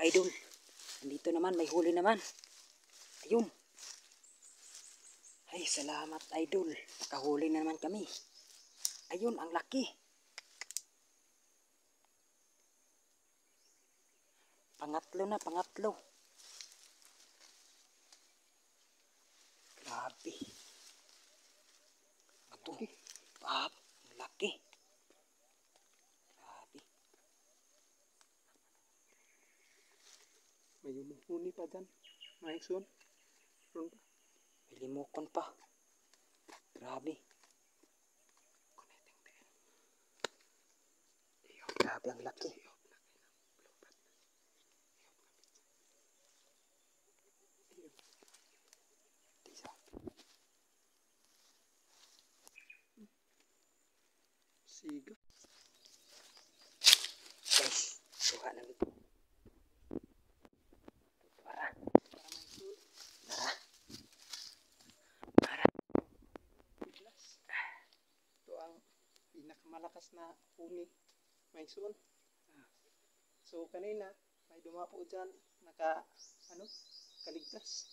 idol. Nandito naman, may huli naman. Ayun. Ay, salamat idol. Nakahuli na naman kami. Ayun, ang laki. Pangatlo na, pangatlo. Grabe. Ito. Ang laki. Grabe. May huni pa dyan. Maikson. May limukon pa. Grabe. Grabe ang laki. Siga. Guys, suha na dito. Para. Ito ang pinakamalakas na huni. Maikson. So kanina, may dumapo dyan. Kaligtas.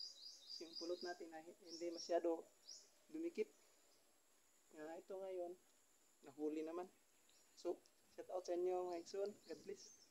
Yung pulot natin na hindi masyado dumikit. Ito ngayon, nahuli naman. So, shout out sa inyo, Maikson. God bless.